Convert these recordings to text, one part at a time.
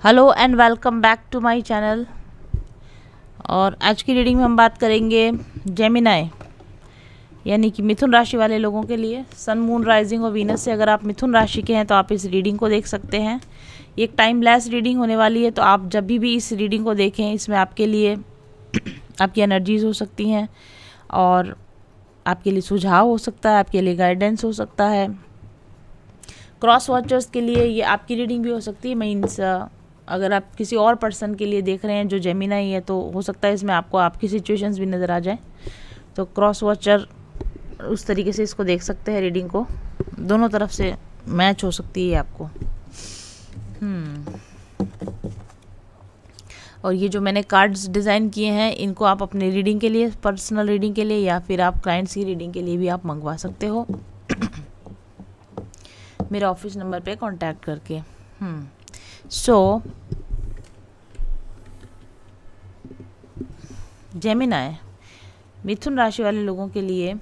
Hello and welcome back to my channel. और आज की रीडिंग में हम बात करेंगे जेमिनाई यानी कि मिथुन राशि वाले लोगों के लिए। सन, मून, राइजिंग और वीनस से अगर आप मिथुन राशि के हैं तो आप इस रीडिंग को देख सकते हैं। ये एक टाइमलेस रीडिंग होने वाली है, तो आप जब भी इस रीडिंग को देखें, इसमें आपके लिए आपकी एनर्जीज हो सकती हैं और आपके लिए सुझाव हो सकता है, आपके लिए गाइडेंस हो सकता है। क्रॉस वॉचर्स के लिए ये आपकी रीडिंग भी हो सकती है। मीन्स अगर आप किसी और पर्सन के लिए देख रहे हैं जो जेमिनाई है, तो हो सकता है इसमें आपको आपकी सिचुएशंस भी नज़र आ जाए। तो क्रॉस वॉचर उस तरीके से इसको देख सकते हैं। रीडिंग को दोनों तरफ से मैच हो सकती है आपको। और ये जो मैंने कार्ड्स डिज़ाइन किए हैं, इनको आप अपने रीडिंग के लिए, पर्सनल रीडिंग के लिए, या फिर आप क्लाइंट्स की रीडिंग के लिए भी आप मंगवा सकते हो मेरे ऑफिस नंबर पे कांटेक्ट करके। सो जेमिनाई, मिथुन राशि वाले लोगों के लिए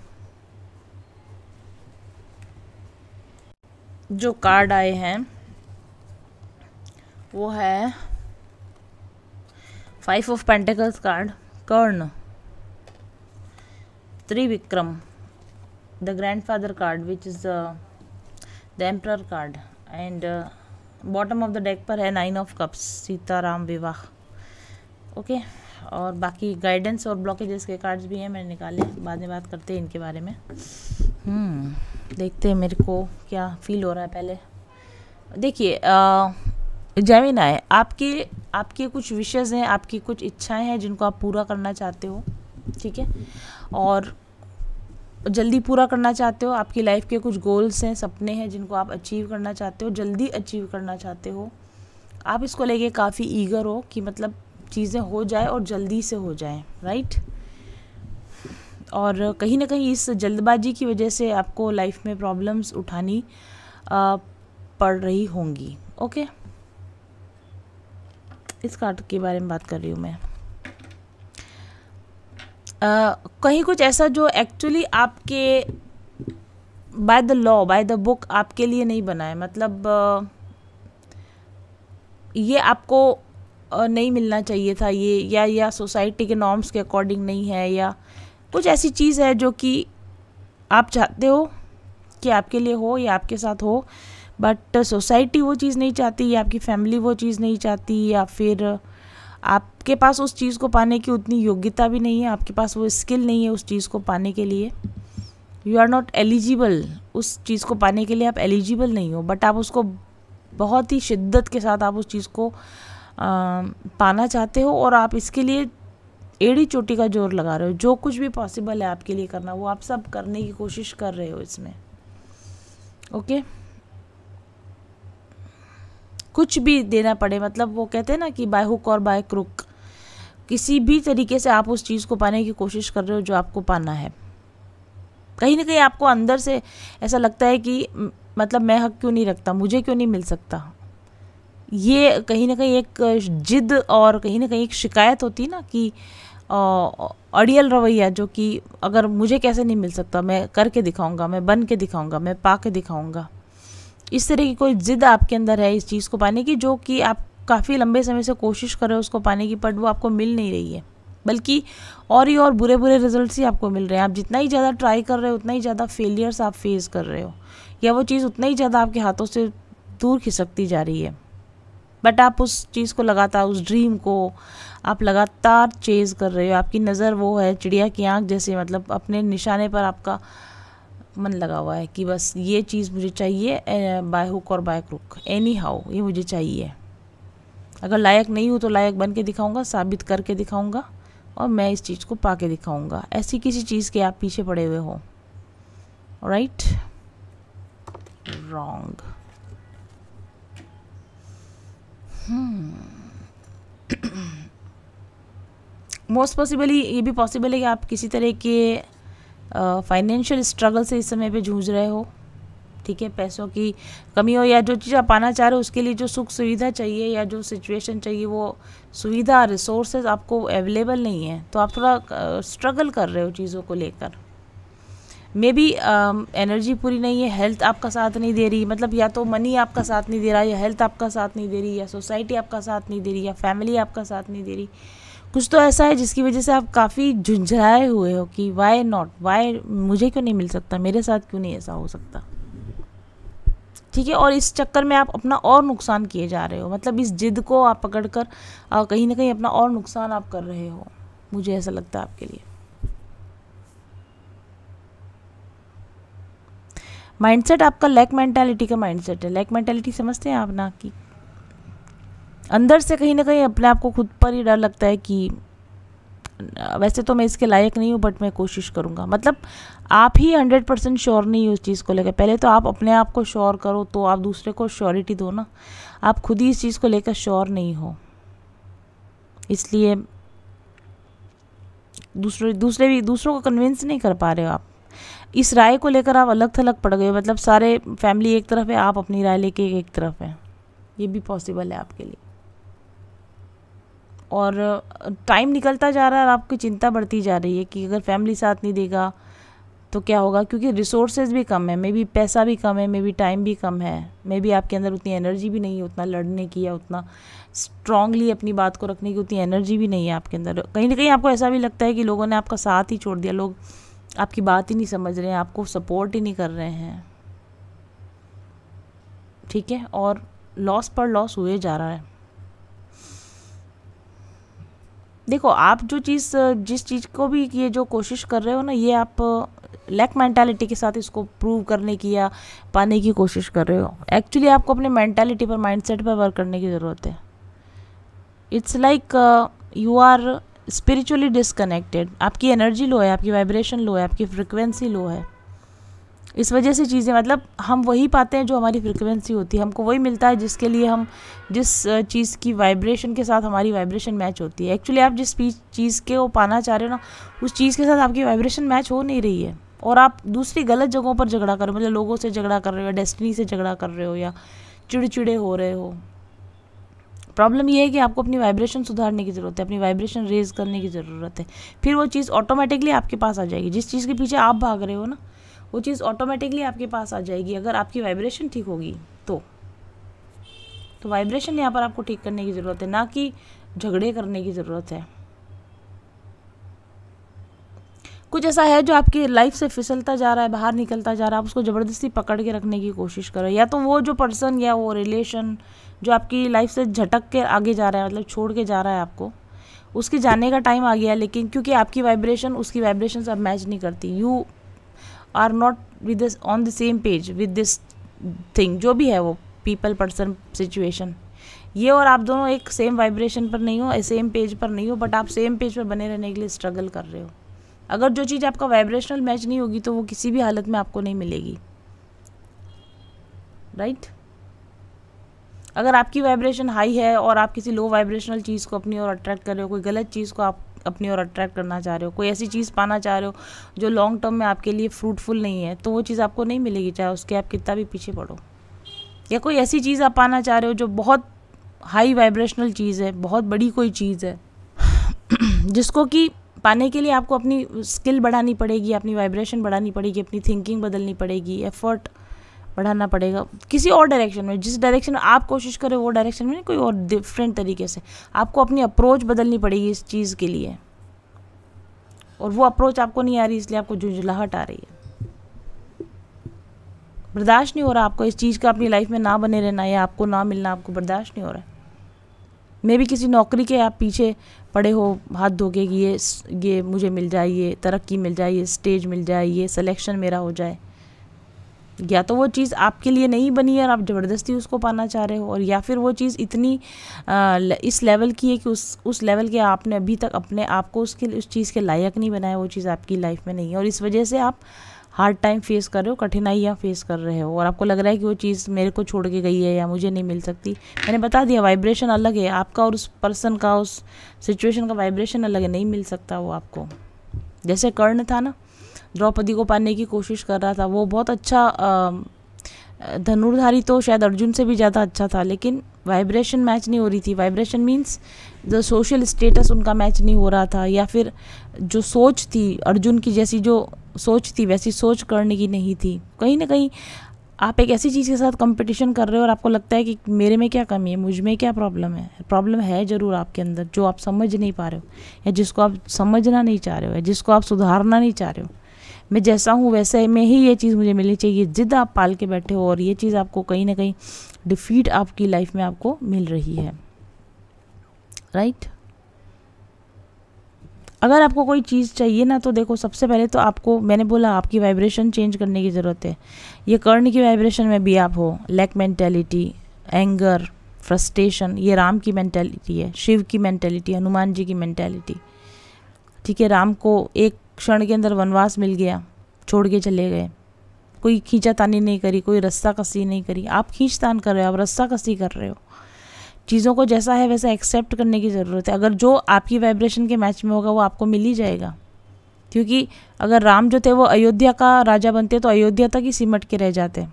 जो कार्ड आए हैं वो है 5 of pentacles card, Karna, Trivikram, the grandfather card which is the emperor card, and bottom of the deck पर है 9 ऑफ कप्स, सीताराम विवाह। ओके, और बाकी गाइडेंस और ब्लॉकेजेस के कार्ड्स भी हैं, मैंने निकाले, बाद में बात करते हैं इनके बारे में। देखते हैं मेरे को क्या फील हो रहा है। पहले देखिए, जेमिनाई, आपके कुछ विशेज़ हैं, आपकी कुछ इच्छाएं हैं जिनको आप पूरा करना चाहते हो, ठीक है, और जल्दी पूरा करना चाहते हो। आपकी लाइफ के कुछ गोल्स हैं, सपने हैं जिनको आप अचीव करना चाहते हो, जल्दी अचीव करना चाहते हो। आप इसको लेके काफ़ी ईगर हो कि मतलब चीज़ें हो जाए और जल्दी से हो जाए, राइट। और कहीं ना कहीं इस जल्दबाजी की वजह से आपको लाइफ में प्रॉब्लम्स उठानी पड़ रही होंगी। ओके, इस कार्ड के बारे में बात कर रही हूँ मैं। कहीं कुछ ऐसा जो एक्चुअली आपके by the law, by the book आपके लिए नहीं बना है। मतलब ये आपको नहीं मिलना चाहिए था ये, या सोसाइटी के नॉर्म्स के अकॉर्डिंग नहीं है, या कुछ ऐसी चीज़ है जो कि आप चाहते हो कि आपके लिए हो या आपके साथ हो, बट सोसाइटी वो चीज़ नहीं चाहती, या आपकी फैमिली वो चीज़ नहीं चाहती, या फिर आपके पास उस चीज़ को पाने की उतनी योग्यता भी नहीं है, आपके पास वो स्किल नहीं है उस चीज़ को पाने के लिए। यू आर नॉट एलिजिबल, उस चीज़ को पाने के लिए आप एलिजिबल नहीं हो, बट आप उसको बहुत ही शिद्दत के साथ आप उस चीज़ को पाना चाहते हो, और आप इसके लिए एड़ी चोटी का जोर लगा रहे हो। जो कुछ भी पॉसिबल है आपके लिए करना, वो आप सब करने की कोशिश कर रहे हो इसमें। ओके, कुछ भी देना पड़े, मतलब वो कहते हैं ना कि बाय हुक और बाय क्रुक, किसी भी तरीके से आप उस चीज़ को पाने की कोशिश कर रहे हो जो आपको पाना है। कहीं ना कहीं आपको अंदर से ऐसा लगता है कि मतलब मैं हक क्यों नहीं रखता, मुझे क्यों नहीं मिल सकता। ये कहीं ना कहीं एक जिद और कहीं ना कहीं एक शिकायत होती है ना कि अड़ियल रवैया, जो कि अगर मुझे कैसे नहीं मिल सकता, मैं करके दिखाऊंगा, मैं बन के दिखाऊंगा, मैं पा के दिखाऊंगा। इस तरह की कोई जिद आपके अंदर है इस चीज़ को पाने की, जो कि आप काफ़ी लंबे समय से कोशिश कर रहे हो उसको पाने की, बट वो आपको मिल नहीं रही है, बल्कि और ही और बुरे बुरे रिजल्ट्स ही आपको मिल रहे हैं। आप जितना ही ज़्यादा ट्राई कर रहे हो, उतना ही ज़्यादा फेलियर्स आप फेस कर रहे हो, या वो चीज़ उतना ही ज़्यादा आपके हाथों से दूर खिसकती जा रही है। बट आप उस चीज़ को लगातार, उस ड्रीम को आप लगातार चेज़ कर रहे हो। आपकी नज़र वो है चिड़िया की आँख जैसे, मतलब अपने निशाने पर आपका मन लगा हुआ है कि बस ये चीज़ मुझे चाहिए, बाय हुक और बाय क्रुक, एनी हाउ ये मुझे चाहिए। अगर लायक नहीं हूँ तो लायक बन के दिखाऊंगा, साबित करके दिखाऊंगा, और मैं इस चीज़ को पा के दिखाऊंगा। ऐसी किसी चीज़ के आप पीछे पड़े हुए हो, राइट। रॉन्ग। मोस्ट पॉसिबली ये भी पॉसिबल है कि आप किसी तरह के फाइनेंशियल स्ट्रगल से इस समय पे जूझ रहे हो, ठीक है। पैसों की कमी हो, या जो चीज़ आप पाना चाह रहे हो उसके लिए जो सुख सुविधा चाहिए या जो सिचुएशन चाहिए, वो सुविधा, रिसोर्सेज आपको अवेलेबल नहीं है, तो आप थोड़ा स्ट्रगल कर रहे हो चीज़ों को लेकर। मे बी एनर्जी पूरी नहीं है, हेल्थ आपका साथ नहीं दे रही, मतलब या तो मनी आपका साथ नहीं दे रहा, या हेल्थ आपका साथ नहीं दे रही, या सोसाइटी आपका साथ नहीं दे रही, या फैमिली आपका साथ नहीं दे रही। कुछ तो ऐसा है जिसकी वजह से आप काफ़ी झुंझलाए हुए हो कि वाई नॉट, वाई मुझे क्यों नहीं मिल सकता, मेरे साथ क्यों नहीं ऐसा हो सकता। ठीक है, और इस चक्कर में आप अपना और नुकसान किए जा रहे हो, मतलब इस जिद को आप पकड़कर कहीं ना कहीं अपना और नुकसान आप कर रहे हो, मुझे ऐसा लगता है आपके लिए। माइंडसेट आपका लैक मेंटालिटी का माइंडसेट है। लैक मेंटालिटी समझते हैं आप ना, कि अंदर से कहीं ना कहीं अपने आप को खुद पर ही डर लगता है कि वैसे तो मैं इसके लायक नहीं हूँ बट मैं कोशिश करूँगा। मतलब आप ही 100% श्योर नहीं हो उस चीज़ को लेकर। पहले तो आप अपने आप को श्योर करो, तो आप दूसरे को श्योरिटी दो ना। आप खुद ही इस चीज़ को लेकर श्योर नहीं हो, इसलिए दूसरों को कन्विंस नहीं कर पा रहे हो आप। इस राय को लेकर आप अलग थलग पड़ गए हो, मतलब सारे फैमिली एक तरफ है, आप अपनी राय लेके एक तरफ है। ये भी पॉसिबल है आपके लिए। और टाइम निकलता जा रहा है और आपकी चिंता बढ़ती जा रही है कि अगर फैमिली साथ नहीं देगा तो क्या होगा, क्योंकि रिसोर्सेज भी कम है, मे बी पैसा भी कम है, मे बी टाइम भी कम है, मे बी आपके अंदर उतनी एनर्जी भी नहीं है उतना लड़ने की, या उतना स्ट्रांगली अपनी बात को रखने की उतनी एनर्जी भी नहीं है आपके अंदर। कहीं ना कहीं आपको ऐसा भी लगता है कि लोगों ने आपका साथ ही छोड़ दिया, लोग आपकी बात ही नहीं समझ रहे हैं, आपको सपोर्ट ही नहीं कर रहे हैं। ठीक है, और लॉस पर लॉस हुए जा रहा है। देखो, आप जिस चीज़ को भी ये जो कोशिश कर रहे हो ना, ये आप लैक मेंटालिटी के साथ इसको प्रूव करने की या पाने की कोशिश कर रहे हो। एक्चुअली आपको अपने मेंटालिटी पर, माइंडसेट पर वर्क करने की ज़रूरत है। It's like you are spiritually disconnected. आपकी एनर्जी लो है, आपकी वाइब्रेशन लो है, आपकी फ्रिक्वेंसी लो है। इस वजह से चीज़ें, मतलब हम वही पाते हैं जो हमारी फ्रिक्वेंसी होती है, हमको वही मिलता है जिसके लिए हम, जिस चीज़ की वाइब्रेशन के साथ हमारी वाइब्रेशन मैच होती है। एक्चुअली आप जिस चीज़ के वो पाना चाह रहे हो ना, उस चीज़ के साथ आपकी वाइब्रेशन मैच हो नहीं रही है, और आप दूसरी गलत जगहों पर झगड़ा कर रहे हो, मतलब लोगों से झगड़ा कर रहे हो, या डेस्टिनी से झगड़ा कर रहे हो, या चिड़चिड़े हो रहे हो। प्रॉब्लम ये है कि आपको अपनी वाइब्रेशन सुधारने की ज़रूरत है, अपनी वाइब्रेशन रेज करने की ज़रूरत है। फिर वो चीज़ ऑटोमेटिकली आपके पास आ जाएगी। जिस चीज़ के पीछे आप भाग रहे हो ना, वो चीज़ ऑटोमेटिकली आपके पास आ जाएगी, अगर आपकी वाइब्रेशन ठीक होगी तो वाइब्रेशन यहाँ पर आपको ठीक करने की ज़रूरत है, ना कि झगड़े करने की ज़रूरत है। कुछ ऐसा है जो आपकी लाइफ से फिसलता जा रहा है, बाहर निकलता जा रहा है, आप उसको ज़बरदस्ती पकड़ के रखने की कोशिश करो। या तो वो जो पर्सन या वो रिलेशन जो आपकी लाइफ से झटक के आगे जा रहा है, मतलब छोड़ के जा रहा है आपको, उसके जाने का टाइम आ गया, लेकिन क्योंकि आपकी वाइब्रेशन उसकी वाइब्रेशन से अब मैच नहीं करती, you are not with this on the same page with this thing, जो भी है वो पीपल, पर्सन, सिचुएशन, ये और आप दोनों एक सेम वाइब्रेशन पर नहीं हो, सेम पेज पर नहीं हो, बट आप सेम पेज पर बने रहने के लिए स्ट्रगल कर रहे हो। अगर जो चीज़ आपका वाइब्रेशनल मैच नहीं होगी तो वो किसी भी हालत में आपको नहीं मिलेगी, राइट? अगर आपकी वाइब्रेशन हाई है और आप किसी लो वाइब्रेशनल चीज़ को अपनी ओर अट्रैक्ट कर रहे हो, कोई गलत चीज़ को आप अपनी ओर अट्रैक्ट करना चाह रहे हो, कोई ऐसी चीज़ पाना चाह रहे हो जो लॉन्ग टर्म में आपके लिए फ्रूटफुल नहीं है, तो वो चीज़ आपको नहीं मिलेगी, चाहे उसके आप कितना भी पीछे पड़ो। या कोई ऐसी चीज़ आप पाना चाह रहे हो जो बहुत हाई वाइब्रेशनल चीज़ है, बहुत बड़ी कोई चीज़ है, जिसको कि पाने के लिए आपको अपनी स्किल बढ़ानी पड़ेगी, अपनी वाइब्रेशन बढ़ानी पड़ेगी, अपनी थिंकिंग बदलनी पड़ेगी, एफर्ट बढ़ाना पड़ेगा किसी और डायरेक्शन में। जिस डायरेक्शन में आप कोशिश करें वो डायरेक्शन में नहीं, कोई और डिफरेंट तरीके से आपको अपनी अप्रोच बदलनी पड़ेगी इस चीज़ के लिए, और वो अप्रोच आपको नहीं आ रही, इसलिए आपको झुंझलाहट आ रही है, बर्दाश्त नहीं हो रहा आपको इस चीज़ का अपनी लाइफ में ना बने रहना, या आपको ना मिलना आपको बर्दाश्त नहीं हो रहा है। मे भी किसी नौकरी के आप पीछे पड़े हो हाथ धो के कि ये मुझे मिल जाए, ये तरक्की मिल जाए, ये स्टेज मिल जाए, ये सिलेक्शन मेरा हो जाए, या तो वो चीज़ आपके लिए नहीं बनी है और आप ज़बरदस्ती उसको पाना चाह रहे हो, और या फिर वो चीज़ इतनी इस लेवल की है कि उस लेवल के आपने अभी तक अपने आप को उस चीज़ के लायक नहीं बनाया, वो चीज़ आपकी लाइफ में नहीं है, और इस वजह से आप हार्ड टाइम फेस कर रहे हो, कठिनाइयाँ फेस कर रहे हो, और आपको लग रहा है कि वो चीज़ मेरे को छोड़ के गई है या मुझे नहीं मिल सकती। मैंने बता दिया, वाइब्रेशन अलग है आपका और उस पर्सन का, उस सिचुएशन का वाइब्रेशन अलग है, नहीं मिल सकता वो आपको। जैसे कर्ण था ना, द्रौपदी को पाने की कोशिश कर रहा था, वो बहुत अच्छा धनुर्धारी, तो शायद अर्जुन से भी ज़्यादा अच्छा था, लेकिन वाइब्रेशन मैच नहीं हो रही थी। वाइब्रेशन मीन्स जो सोशल स्टेटस उनका मैच नहीं हो रहा था, या फिर जो सोच थी अर्जुन की जैसी, जो सोच थी वैसी सोच करने की नहीं थी। कहीं ना कहीं आप एक ऐसी चीज़ के साथ कंपटीशन कर रहे हो और आपको लगता है कि मेरे में क्या कमी है, मुझ में क्या प्रॉब्लम है। प्रॉब्लम है ज़रूर आपके अंदर, जो आप समझ नहीं पा रहे हो, या जिसको आप समझना नहीं चाह रहे हो, या जिसको आप सुधारना नहीं चाह रहे हो। मैं जैसा हूँ वैसे में ही ये चीज़ मुझे मिलनी चाहिए, जिद आप पाल के बैठे हो, और ये चीज़ आपको कहीं ना कहीं डिफीट आपकी लाइफ में आपको मिल रही है, राइट। अगर आपको कोई चीज़ चाहिए ना, तो देखो सबसे पहले तो आपको, मैंने बोला आपकी वाइब्रेशन चेंज करने की ज़रूरत है। ये कर्ण की वाइब्रेशन में भी आप हो, लैक मेंटेलिटी, एंगर, फ्रस्ट्रेशन, ये राम की मेंटेलिटी है, शिव की मेंटेलिटी, हनुमान जी की मेंटेलिटी। ठीक है, राम को एक क्षण के अंदर वनवास मिल गया, छोड़ के चले गए, कोई खींचातानी नहीं करी, कोई रस्सा कसी नहीं करी। आप खींचतान कर रहे हो, आप रस्सा कसी कर रहे हो। चीज़ों को जैसा है वैसा एक्सेप्ट करने की ज़रूरत है। अगर जो आपकी वाइब्रेशन के मैच में होगा वो आपको मिल ही जाएगा। क्योंकि अगर राम जो थे वो अयोध्या का राजा बनते तो अयोध्या तक ही सिमट के रह जाते।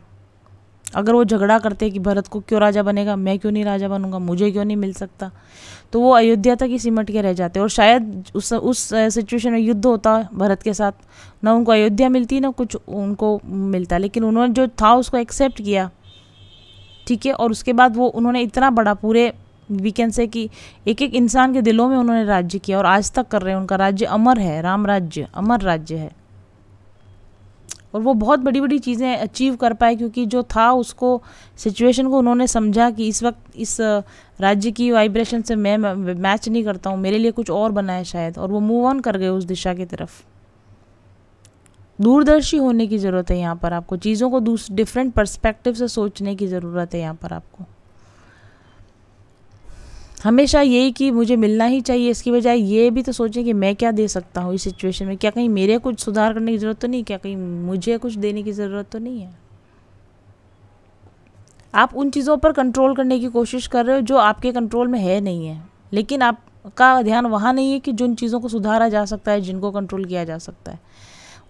अगर वो झगड़ा करते कि भरत को क्यों राजा बनेगा, मैं क्यों नहीं राजा बनूंगा, मुझे क्यों नहीं मिल सकता, तो वो अयोध्या तक ही सिमट के रह जाते। और शायद उस सिचुएशन में युद्ध होता भरत के साथ, ना उनको अयोध्या मिलती ना कुछ उनको मिलता। लेकिन उन्होंने जो था उसको एक्सेप्ट किया, ठीक है। और उसके बाद वो उन्होंने इतना बड़ा, पूरे वीकेंड से कि एक एक इंसान के दिलों में उन्होंने राज्य किया, और आज तक कर रहे हैं। उनका राज्य अमर है, राम राज्य अमर राज्य है। और वो बहुत बड़ी बड़ी चीज़ें अचीव कर पाए, क्योंकि जो था उसको, सिचुएशन को उन्होंने समझा कि इस वक्त इस राज्य की वाइब्रेशन से मैं मैच नहीं करता हूँ, मेरे लिए कुछ और बना है शायद, और वो मूव ऑन कर गए उस दिशा की तरफ। दूरदर्शी होने की ज़रूरत है यहाँ पर आपको, चीज़ों को डिफरेंट पर्सपेक्टिव से सोचने की ज़रूरत है यहाँ पर आपको। हमेशा यही कि मुझे मिलना ही चाहिए, इसकी बजाय ये भी तो सोचें कि मैं क्या दे सकता हूँ इस सिचुएशन में। क्या कहीं मेरे कुछ सुधार करने की ज़रूरत तो नहीं, क्या कहीं मुझे कुछ देने की ज़रूरत तो नहीं है। आप उन चीज़ों पर कंट्रोल करने की कोशिश कर रहे हो जो आपके कंट्रोल में है नहीं है, लेकिन आपका ध्यान वहाँ नहीं है कि जिन चीज़ों को सुधारा जा सकता है, जिनको कंट्रोल किया जा सकता है।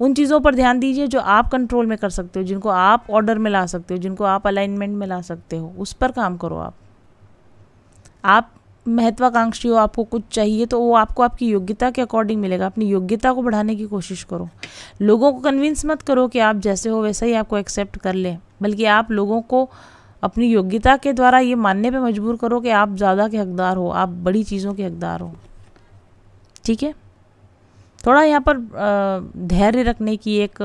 उन चीज़ों पर ध्यान दीजिए जो आप कंट्रोल में कर सकते हो, जिनको आप ऑर्डर में ला सकते हो, जिनको आप अलाइनमेंट में ला सकते हो, उस पर काम करो। आप महत्वाकांक्षी हो, आपको कुछ चाहिए तो वो आपको आपकी योग्यता के अकॉर्डिंग मिलेगा। अपनी योग्यता को बढ़ाने की कोशिश करो। लोगों को कन्विंस मत करो कि आप जैसे हो वैसा ही आपको एक्सेप्ट कर ले, बल्कि आप लोगों को अपनी योग्यता के द्वारा ये मानने पे मजबूर करो कि आप ज़्यादा के हकदार हो, आप बड़ी चीज़ों के हकदार हो। ठीक है, थोड़ा यहाँ पर धैर्य रखने की, एक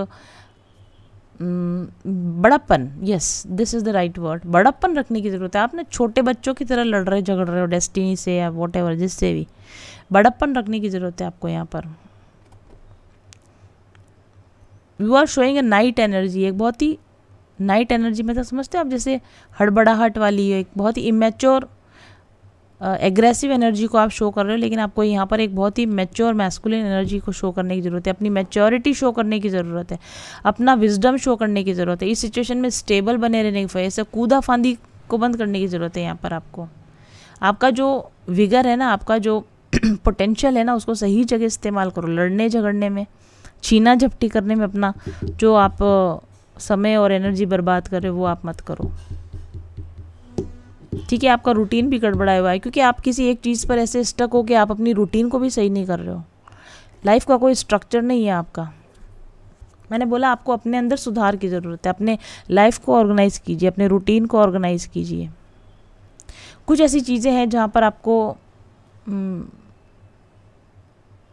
बड़प्पन, yes this is the right word, बड़प्पन रखने की ज़रूरत है। आप ना छोटे बच्चों की तरह लड़ रहे झगड़ रहे हो डेस्टिनी से या वॉट एवर, जिससे भी, बड़प्पन रखने की ज़रूरत है आपको यहाँ पर। You are showing a knight energy, एक बहुत ही नाइट एनर्जी में तो समझते हो आप, जैसे हड़बड़ाहट वाली, एक बहुत ही इमेच्योर एग्रेसिव एनर्जी को आप शो कर रहे हो। लेकिन आपको यहाँ पर एक बहुत ही मैच्योर मैस्कुलिन एनर्जी को शो करने की ज़रूरत है, अपनी मैच्योरिटी शो करने की ज़रूरत है, अपना विजडम शो करने की ज़रूरत है। इस सिचुएशन में स्टेबल बने रहने की वजह से कूदा फांदी को बंद करने की ज़रूरत है यहाँ पर आपको। आपका जो विगर है ना, आपका जो पोटेंशियल है ना, उसको सही जगह इस्तेमाल करो। लड़ने झगड़ने में, छीना झपटी करने में अपना जो आप समय और एनर्जी बर्बाद कर रहे हो वो आप मत करो। ठीक है, आपका रूटीन भी गड़बड़ाया हुआ है, क्योंकि आप किसी एक चीज़ पर ऐसे स्टक हो कि आप अपनी रूटीन को भी सही नहीं कर रहे हो। लाइफ का कोई स्ट्रक्चर नहीं है आपका। मैंने बोला आपको अपने अंदर सुधार की ज़रूरत है। अपने लाइफ को ऑर्गेनाइज कीजिए, अपने रूटीन को ऑर्गेनाइज कीजिए। कुछ ऐसी चीज़ें हैं जहाँ पर आपको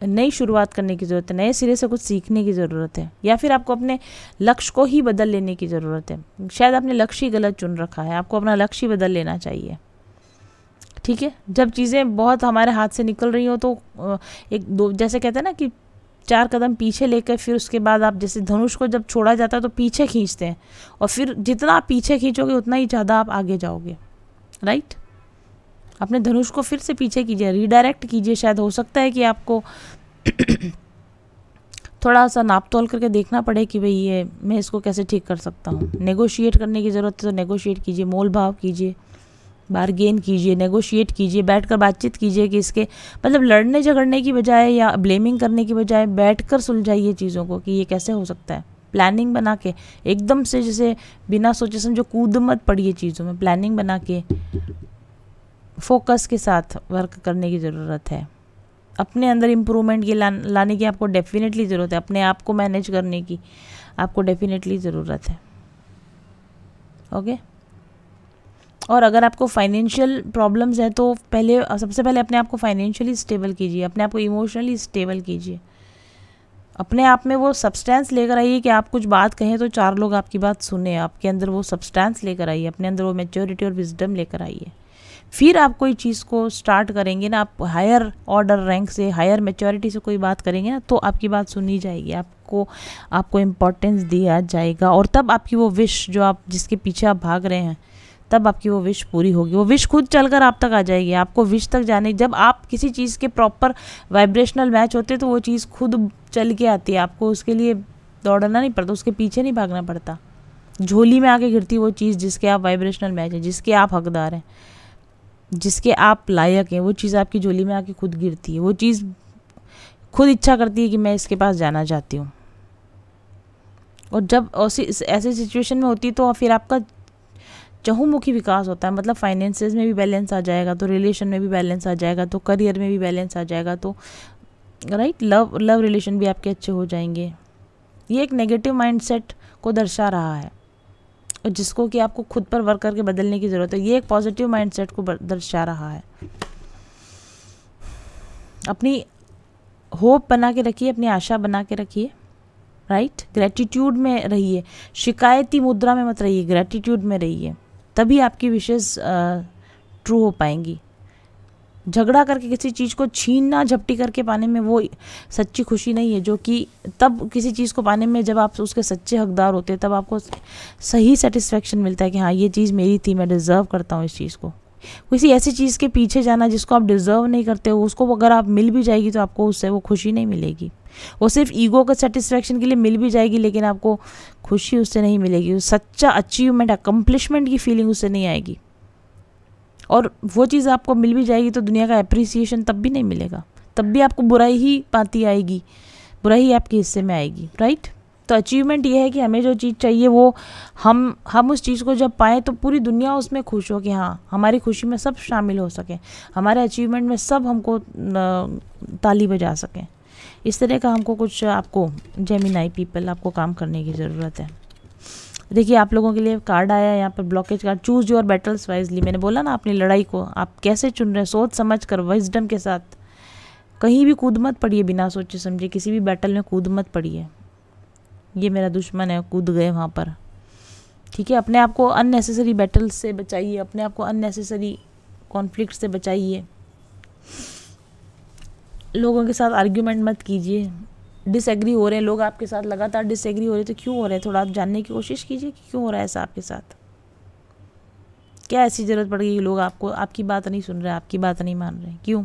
नई शुरुआत करने की ज़रूरत है, नए सिरे से कुछ सीखने की ज़रूरत है, या फिर आपको अपने लक्ष्य को ही बदल लेने की ज़रूरत है। शायद आपने लक्ष्य ही गलत चुन रखा है, आपको अपना लक्ष्य ही बदल लेना चाहिए। ठीक है, जब चीज़ें बहुत हमारे हाथ से निकल रही हो तो एक दो, जैसे कहते हैं ना कि 4 कदम पीछे लेकर फिर उसके बाद आप, जैसे धनुष को जब छोड़ा जाता है तो पीछे खींचते हैं, और फिर जितना आप पीछे खींचोगे उतना ही ज़्यादा आप आगे जाओगे। राइट, अपने धनुष को फिर से पीछे कीजिए, रीडायरेक्ट कीजिए। शायद हो सकता है कि आपको थोड़ा सा नाप तोल करके देखना पड़े कि भाई ये मैं इसको कैसे ठीक कर सकता हूँ। नेगोशिएट करने की ज़रूरत है तो नेगोशिएट कीजिए, मोल भाव कीजिए, बारगेन कीजिए, नेगोशिएट कीजिए, बैठकर बातचीत कीजिए कि इसके मतलब लड़ने झगड़ने की बजाय या ब्लेमिंग करने की बजाय बैठकर सुलझाइए चीज़ों को कि ये कैसे हो सकता है। प्लानिंग बना के, एकदम से जैसे बिना सोचे समझो कूद मत पड़िए चीज़ों में। प्लानिंग बना के फोकस के साथ वर्क करने की ज़रूरत है। अपने अंदर इम्प्रूवमेंट ये लाने की आपको डेफिनेटली ज़रूरत है, अपने आप को मैनेज करने की आपको डेफिनेटली ज़रूरत है। ओके। और अगर आपको फाइनेंशियल प्रॉब्लम्स है तो सबसे पहले अपने आप को फाइनेंशियली स्टेबल कीजिए, अपने आप को इमोशनली स्टेबल कीजिए, अपने आप में वो सब्सटेंस लेकर आइए कि आप कुछ बात कहें तो 4 लोग आपकी बात सुने, आपके अंदर वो सब्सटेंस लेकर आइए, अपने अंदर वो मैच्योरिटी और विजडम लेकर आइए। फिर आप कोई चीज़ को स्टार्ट करेंगे ना, आप हायर ऑर्डर रैंक से, हायर मैच्योरिटी से कोई बात करेंगे ना, तो आपकी बात सुनी जाएगी, आपको इम्पोर्टेंस दिया जाएगा, और तब आपकी वो विश जो आप जिसके पीछे आप भाग रहे हैं, तब आपकी वो विश पूरी होगी। वो विश खुद चलकर आप तक आ जाएगी। आपको विश तक जाने, जब आप किसी चीज़ के प्रॉपर वाइब्रेशनल मैच होते तो वो चीज़ खुद चल के आती है, आपको उसके लिए दौड़ना नहीं पड़ता, उसके पीछे नहीं भागना पड़ता। झोली में आके गिरती वो चीज़ जिसके आप वाइब्रेशनल मैच है, जिसके आप हकदार हैं, जिसके आप लायक हैं, वो चीज़ आपकी झोली में आके खुद गिरती है। वो चीज़ खुद इच्छा करती है कि मैं इसके पास जाना चाहती हूँ। और जब ऐसी सिचुएशन में होती है तो फिर आपका चहुमुखी विकास होता है, मतलब फाइनेंसेस में भी बैलेंस आ जाएगा, तो रिलेशन में भी बैलेंस आ जाएगा, तो करियर में भी बैलेंस आ जाएगा, तो राइट लव रिलेशन भी आपके अच्छे हो जाएंगे। ये एक नेगेटिव माइंडसेट को दर्शा रहा है, और जिसको कि आपको खुद पर वर्क करके बदलने की ज़रूरत है। ये एक पॉजिटिव माइंडसेट को दर्शा रहा है। अपनी होप बना के रखिए, अपनी आशा बना के रखिए, राइट। ग्रेटिट्यूड में रहिए, शिकायती मुद्रा में मत रहिए, ग्रेटिट्यूड में रहिए, तभी आपकी विशेष ट्रू हो पाएंगी। झगड़ा करके किसी चीज़ को छीनना, झपटी करके पाने में वो सच्ची खुशी नहीं है, जो कि तब किसी चीज़ को पाने में जब आप उसके सच्चे हकदार होते हैं, तब आपको सही सेटिस्फेक्शन मिलता है कि हाँ ये चीज़ मेरी थी, मैं डिज़र्व करता हूँ इस चीज़ को। किसी ऐसी चीज़ के पीछे जाना जिसको आप डिज़र्व नहीं करते हो, उसको अगर आप मिल भी जाएगी तो आपको उससे वो खुशी नहीं मिलेगी। वो सिर्फ ईगो का सेटिस्फेक्शन के लिए मिल भी जाएगी, लेकिन आपको खुशी उससे नहीं मिलेगी, सच्चा अचीवमेंट, अकम्पलिशमेंट की फीलिंग उससे नहीं आएगी। और वो चीज़ आपको मिल भी जाएगी तो दुनिया का एप्रिसिएशन तब भी नहीं मिलेगा, तब भी आपको बुराई ही पाती आएगी, बुराई आपके हिस्से में आएगी, राइट। तो अचीवमेंट ये है कि हमें जो चीज़ चाहिए वो हम उस चीज़ को जब पाएँ तो पूरी दुनिया उसमें खुश हो, कि हाँ हमारी खुशी में सब शामिल हो सकें, हमारे अचीवमेंट में सब हमको ताली बजा सकें। इस तरह का हमको कुछ, आपको जेमिनाई पीपल, आपको काम करने की ज़रूरत है। देखिए आप लोगों के लिए कार्ड आया है यहाँ पर, blockage card. Choose your battles wisely. मैंने बोला ना, अपनी लड़ाई को आप कैसे चुन रहे हैं, सोच समझ कर, विजडम के साथ। कहीं भी कूद मत पड़िए बिना सोचे समझे, किसी भी बैटल में कूद मत पड़िए। ये मेरा दुश्मन है, कूद गए वहाँ पर, ठीक है। अपने आप को अननेसेसरी बैटल से बचाइए, अपने आप को अननेसेसरी कॉन्फ्लिक्ट से बचाइए। लोगों के साथ आर्ग्यूमेंट मत कीजिए। डिसएग्री हो रहे हैं लोग आपके साथ, लगातार डिसएग्री हो रहे, तो क्यों हो रहे हैं, थोड़ा आप जानने की कोशिश कीजिए कि क्यों हो रहा है ऐसा आपके साथ। क्या ऐसी ज़रूरत पड़ गई कि लोग आपकी बात नहीं सुन रहे, आपकी बात नहीं मान रहे, क्यों?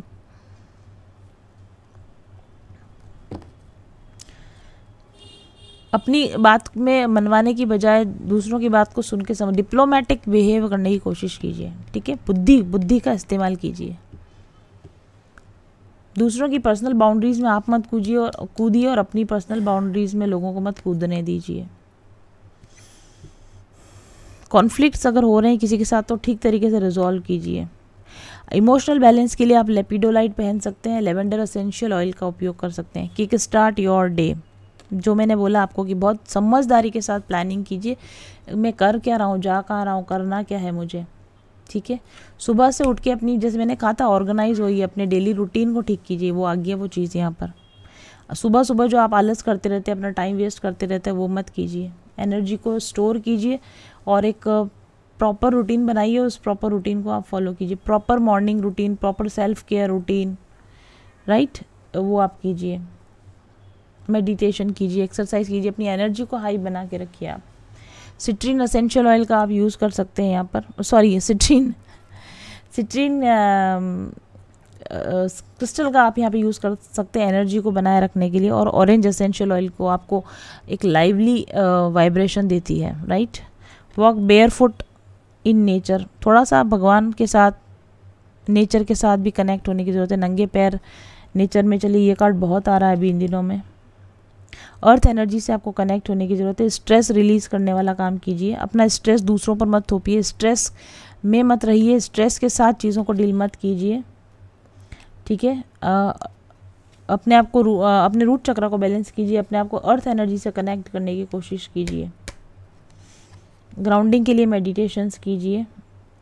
अपनी बात में मनवाने की बजाय दूसरों की बात को सुन के डिप्लोमेटिक बिहेव करने की कोशिश कीजिए, ठीक है। बुद्धि का इस्तेमाल कीजिए। दूसरों की पर्सनल बाउंड्रीज में आप मत कूदिए और अपनी पर्सनल बाउंड्रीज में लोगों को मत कूदने दीजिए। कॉन्फ्लिक्ट्स अगर हो रहे हैं किसी के साथ तो ठीक तरीके से रिजॉल्व कीजिए। इमोशनल बैलेंस के लिए आप लेपिडोलाइट पहन सकते हैं, लेवेंडर एसेंशियल ऑयल का उपयोग कर सकते हैं। Kick start your day. जो मैंने बोला आपको कि बहुत समझदारी के साथ प्लानिंग कीजिए, मैं कर क्या रहा हूँ, जा कहाँ रहा हूँ, करना क्या है मुझे, ठीक है। सुबह से उठ के अपनी, जैसे मैंने कहा था, ऑर्गेनाइज होइए, अपने डेली रूटीन को ठीक कीजिए। वो आ गया वो चीज़ यहाँ पर। सुबह सुबह जो आप आलस करते रहते हैं, अपना टाइम वेस्ट करते रहते हैं, वो मत कीजिए। एनर्जी को स्टोर कीजिए और एक प्रॉपर रूटीन बनाइए, उस प्रॉपर रूटीन को आप फॉलो कीजिए। Proper morning routine, proper self care routine, right, वो आप कीजिए। मेडिटेशन कीजिए, एक्सरसाइज कीजिए, अपनी एनर्जी को हाई बना के रखिए। आप सिट्रीन एसेंशियल ऑयल का आप यूज़ कर सकते हैं यहाँ पर, सॉरी सिट्रीन क्रिस्टल का आप यहाँ पे यूज़ कर सकते हैं एनर्जी को बनाए रखने के लिए। और ऑरेंज एसेंशियल ऑयल को आपको एक लाइवली वाइब्रेशन देती है, right. Walk bear foot in nature. थोड़ा सा भगवान के साथ, नेचर के साथ भी कनेक्ट होने की ज़रूरत है। नंगे पैर नेचर में चलिए, ये कार्ड बहुत आ रहा है अभी इन दिनों में। अर्थ एनर्जी से आपको कनेक्ट होने की ज़रूरत है। स्ट्रेस रिलीज़ करने वाला काम कीजिए। अपना स्ट्रेस दूसरों पर मत थोपिए, स्ट्रेस में मत रहिए, स्ट्रेस के साथ चीज़ों को डील मत कीजिए, ठीक है। अपने आप को अपने रूट चक्र को बैलेंस कीजिए, अपने आप को अर्थ एनर्जी से कनेक्ट करने की कोशिश कीजिए। ग्राउंडिंग के लिए मेडिटेशंस कीजिए।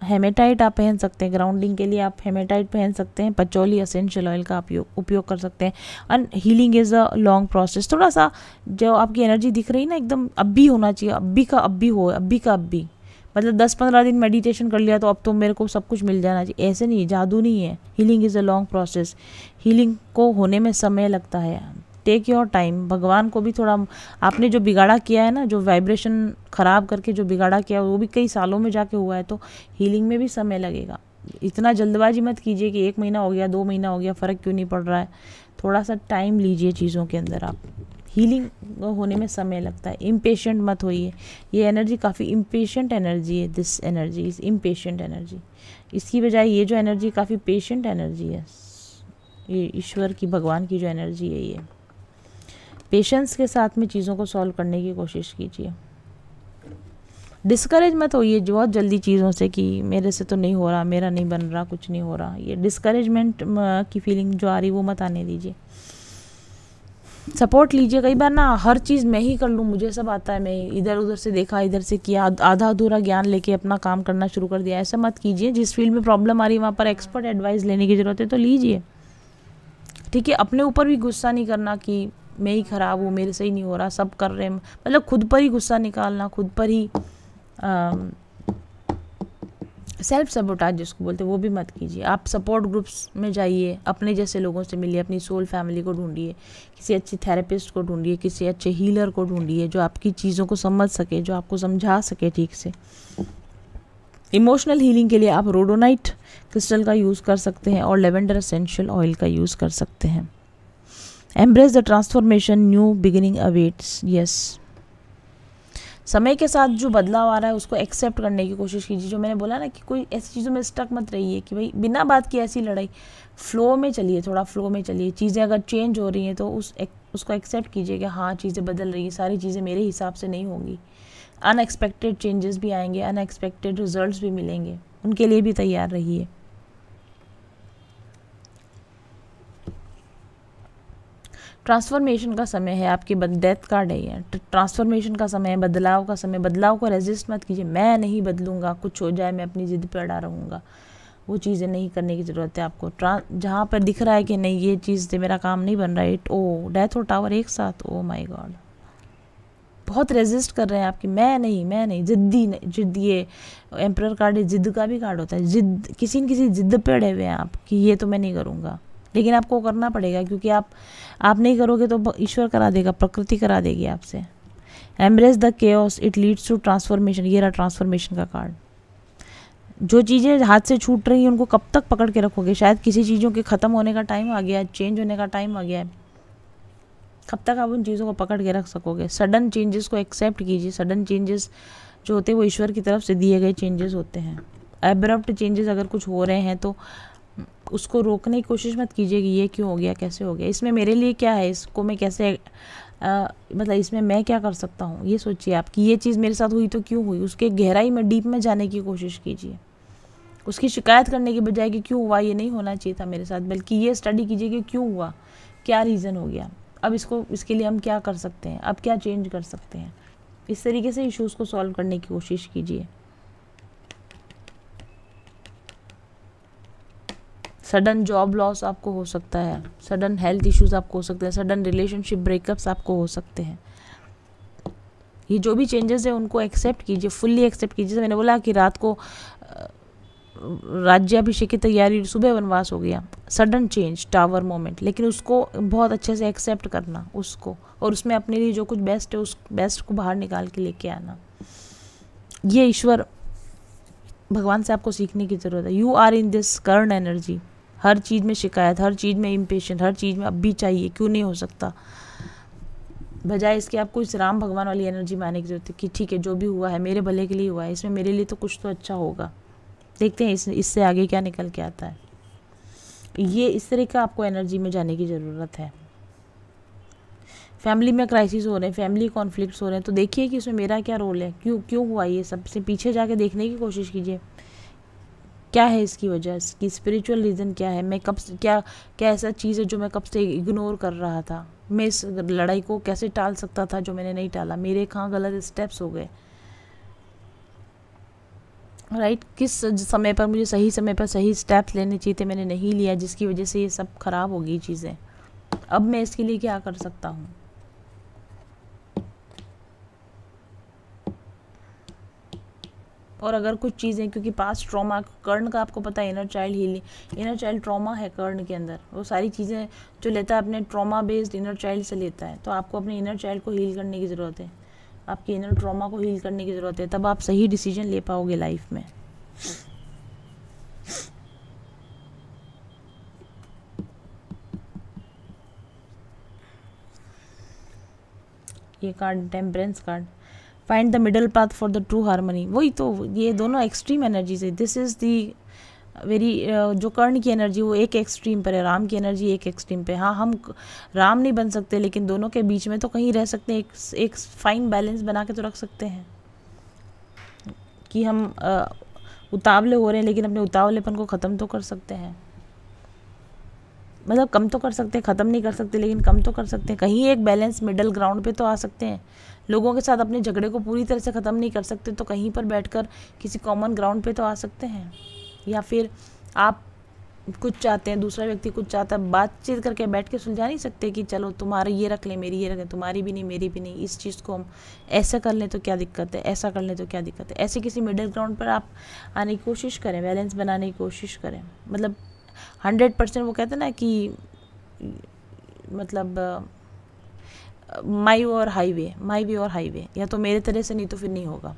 हेमेटाइट आप पहन सकते हैं, ग्राउंडिंग के लिए आप हेमेटाइट पहन सकते हैं। पचौली एसेंशियल ऑयल का उपयोग कर सकते हैं। And healing is a long process. थोड़ा सा जो आपकी एनर्जी दिख रही है ना, एकदम अभी होना चाहिए, अभी का अभी हो, अभी का अभी। मतलब 10-15 दिन मेडिटेशन कर लिया तो अब तो मेरे को सब कुछ मिल जाना चाहिए, ऐसे नहीं, जादू नहीं है। Healing is a long process. Healing को होने में समय लगता है। Take your time. भगवान को भी थोड़ा, आपने जो बिगाड़ा किया है ना, जो वाइब्रेशन ख़राब करके जो बिगाड़ा किया वो भी कई सालों में जाके हुआ है, तो हीलिंग में भी समय लगेगा। इतना जल्दबाजी मत कीजिए कि 1 महीना हो गया, 2 महीना हो गया, फ़र्क क्यों नहीं पड़ रहा है। थोड़ा सा टाइम लीजिए चीज़ों के अंदर। आप हीलिंग होने में समय लगता है। इम्पेशेंट मत होइए। ये एनर्जी काफ़ी इम्पेशेंट एनर्जी है। This energy is impatient energy. इसकी बजाय ये जो एनर्जी काफ़ी पेशेंट एनर्जी है। ये ईश्वर की, भगवान की जो एनर्जी है, ये पेशेंस के साथ में चीज़ों को सॉल्व करने की कोशिश कीजिए। डिस्करेज मत होइए बहुत जल्दी चीज़ों से कि मेरे से तो नहीं हो रहा, मेरा नहीं बन रहा, कुछ नहीं हो रहा। ये डिस्करेजमेंट की फीलिंग जो आ रही वो मत आने दीजिए। सपोर्ट लीजिए। कई बार ना हर चीज़ मैं ही कर लूँ, मुझे सब आता है, मैं इधर उधर से देखा, इधर से किया, आधा अधूरा ज्ञान लेके अपना काम करना शुरू कर दिया। ऐसा मत कीजिए। जिस फील्ड में प्रॉब्लम आ रही है वहाँ पर एक्सपर्ट एडवाइस लेने की ज़रूरत है तो लीजिए, ठीक है। अपने ऊपर भी गुस्सा नहीं करना कि मैं ही ख़राब हूँ, मेरे से ही नहीं हो रहा, सब कर रहे हैं। मतलब खुद पर ही गुस्सा निकालना, खुद पर ही सेल्फ सबोटाज जिसको बोलते हैं, वो भी मत कीजिए। आप सपोर्ट ग्रुप्स में जाइए, अपने जैसे लोगों से मिलिए, अपनी सोल फैमिली को ढूंढिए, किसी अच्छे थेरेपिस्ट को ढूंढिए, किसी अच्छे हीलर को ढूंढिए जो आपकी चीज़ों को समझ सके, जो आपको समझा सके ठीक से। इमोशनल हीलिंग के लिए आप रोडोनाइट क्रिस्टल का यूज़ कर सकते हैं और लेवेंडर एसेंशियल ऑयल का यूज़ कर सकते हैं। Embrace the transformation, new beginning awaits. Yes, समय के साथ जो बदलाव आ रहा है उसको एक्सेप्ट करने की कोशिश कीजिए। जो मैंने बोला ना कि कोई ऐसी चीज़ों में स्टक मत रहिए कि भाई बिना बात की ऐसी लड़ाई। फ्लो में चलिए, थोड़ा फ्लो में चलिए। चीज़ें अगर चेंज हो रही हैं तो उसको एक्सेप्ट कीजिए कि हाँ चीज़ें बदल रही हैं, सारी चीज़ें मेरे हिसाब से नहीं होंगी। अनएक्सपेक्टेड चेंजेस भी आएंगे, अनएक्सपेक्टेड रिजल्ट्स भी मिलेंगे, उनके लिए भी तैयार रहिए। ट्रांसफॉर्मेशन का समय है, आपकी डेथ कार्ड है ये। ट्रांसफॉर्मेशन का समय है, बदलाव का समय। बदलाव को रेजिस्ट मत कीजिए। मैं नहीं बदलूंगा, कुछ हो जाए मैं अपनी ज़िद पर अड़ा रहूँगा, वो चीज़ें नहीं करने की ज़रूरत है आपको। जहाँ पर दिख रहा है कि नहीं ये चीज़ से मेरा काम नहीं बन रहा है, ओ डेथ और टावर एक साथ, ओ माय गॉड, बहुत रेजिस्ट कर रहे हैं आपकी। मैं नहीं, जिद्दी नहीं, जिद। ये एम्परर कार्ड जिद का भी कार्ड होता है। जिद, किसी न किसी जिद पे अड़े हुए हैं आप कि ये तो मैं नहीं करूँगा, लेकिन आपको करना पड़ेगा क्योंकि आप नहीं करोगे तो ईश्वर करा देगा, प्रकृति करा देगी आपसे। Embrace the chaos, it leads to transformation. ये रहा ट्रांसफॉर्मेशन का कार्ड। जो चीज़ें हाथ से छूट रही हैं उनको कब तक पकड़ के रखोगे? शायद किसी चीज़ों के ख़त्म होने का टाइम आ गया है, चेंज होने का टाइम आ गया है। कब तक आप उन चीज़ों को पकड़ के रख सकोगे? सडन चेंजेस को एक्सेप्ट कीजिए। सडन चेंजेस जो होते हैं वो ईश्वर की तरफ से दिए गए चेंजेस होते हैं। एब्रप्ट चेंजेस अगर कुछ हो रहे हैं तो उसको रोकने की कोशिश मत कीजिए कि ये क्यों हो गया, कैसे हो गया, इसमें मेरे लिए क्या है, इसको मैं कैसे मतलब इसमें मैं क्या कर सकता हूँ। ये सोचिए आप कि ये चीज़ मेरे साथ हुई तो क्यों हुई। उसके गहराई में, डीप में जाने की कोशिश कीजिए। उसकी शिकायत करने की बजाय कि क्यों हुआ, ये नहीं होना चाहिए था मेरे साथ, बल्कि ये स्टडी कीजिए कि क्यों हुआ, क्या रीज़न हो गया, अब इसके लिए हम क्या कर सकते हैं, अब क्या चेंज कर सकते हैं। इस तरीके से इश्यूज़ को सॉल्व करने की कोशिश कीजिए। सडन जॉब लॉस आपको हो सकता है, सडन हेल्थ इश्यूज आपको हो सकते हैं, सडन रिलेशनशिप ब्रेकअप्स आपको हो सकते हैं। ये जो भी चेंजेस है उनको एक्सेप्ट कीजिए, फुल्ली एक्सेप्ट कीजिए। जैसे मैंने बोला कि रात को राज्याभिषेक की तैयारी, सुबह वनवास हो गया, सडन चेंज, टावर मोमेंट, लेकिन उसको बहुत अच्छे से एक्सेप्ट करना उसको, और उसमें अपने लिए जो कुछ बेस्ट है उस बेस्ट को बाहर निकाल के लेके आना। ये ईश्वर भगवान से आपको सीखने की ज़रूरत है। यू आर इन दिस कर्न एनर्जी। हर चीज़ में शिकायत, हर चीज़ में इम्पेशेंट, हर चीज़ में अब भी चाहिए, क्यों नहीं हो सकता। बजाय इसके आपको इस राम भगवान वाली एनर्जी में आने की जरूरत है कि ठीक है जो भी हुआ है मेरे भले के लिए हुआ है, इसमें मेरे लिए तो कुछ तो अच्छा होगा, देखते हैं इससे आगे क्या निकल के आता है। ये इस तरह का आपको एनर्जी में जाने की ज़रूरत है। फैमिली में क्राइसिस हो रहे हैं, फैमिली कॉन्फ्लिक्ट्स हो रहे हैं, तो देखिए कि इसमें मेरा क्या रोल है, क्यों हुआ ये, सबसे पीछे जाके देखने की कोशिश कीजिए क्या है इसकी वजह, इसकी स्पिरिचुअल रीज़न क्या है, मैं कब से क्या क्या ऐसा चीज़ है जो मैं कब से इग्नोर कर रहा था, मैं इस लड़ाई को कैसे टाल सकता था जो मैंने नहीं टाला, मेरे कहाँ गलत स्टेप्स हो गए, राइट। किस समय पर मुझे सही समय पर सही स्टेप्स लेने चाहिए थे, मैंने नहीं लिया, जिसकी वजह से ये सब खराब हो गई चीज़ें। अब मैं इसके लिए क्या कर सकता हूँ। और अगर कुछ चीज़ें, क्योंकि पास्ट ट्रॉमा कर्ण का आपको पता है, inner child healing, inner child trauma है कर्ण के अंदर, वो सारी चीज़ें जो लेता है अपने ट्रॉमा बेस्ड इनर चाइल्ड से लेता है। तो आपको अपने इनर चाइल्ड को हील करने की ज़रूरत है, आपकी इनर ट्रॉमा को हील करने की ज़रूरत है, तब आप सही डिसीजन ले पाओगे लाइफ में। ये card temperance card, find the middle path for the true harmony. वही तो, ये दोनों एक्सट्रीम एनर्जीज है। दिस इज़ दी वेरी, जो कर्ण की एनर्जी वो एक एक्सट्रीम पर है, राम की एनर्जी एक एक्सट्रीम पे। हाँ, हम राम नहीं बन सकते, लेकिन दोनों के बीच में तो कहीं रह सकते हैं, एक फाइन बैलेंस बना के तो रख सकते हैं कि हम उतावले हो रहे हैं, लेकिन अपने उतावलेपन को ख़त्म तो कर सकते हैं। मतलब कम तो कर सकते हैं, ख़त्म नहीं कर सकते, लेकिन कम तो कर सकते हैं। कहीं एक बैलेंस मिडल ग्राउंड पे तो आ सकते हैं। लोगों के साथ अपने झगड़े को पूरी तरह से ख़त्म नहीं कर सकते, तो कहीं पर बैठकर किसी कॉमन ग्राउंड पे तो आ सकते हैं। या फिर आप कुछ चाहते हैं, दूसरा व्यक्ति कुछ चाहता है, बातचीत करके बैठ के सुलझा नहीं सकते कि चलो तुम्हारा ये रख लें, मेरी ये रख लें, तुम्हारी भी नहीं मेरी भी नहीं, इस चीज़ को हम ऐसा कर लें तो क्या दिक्कत है, ऐसा कर लें तो क्या दिक्कत है। ऐसे किसी मिडिल ग्राउंड पर आप आने की कोशिश करें, बैलेंस बनाने की कोशिश करें। मतलब 100% वो कहते हैं ना कि मतलब माई वे और हाईवे, या तो मेरे तरह से नहीं तो फिर नहीं होगा,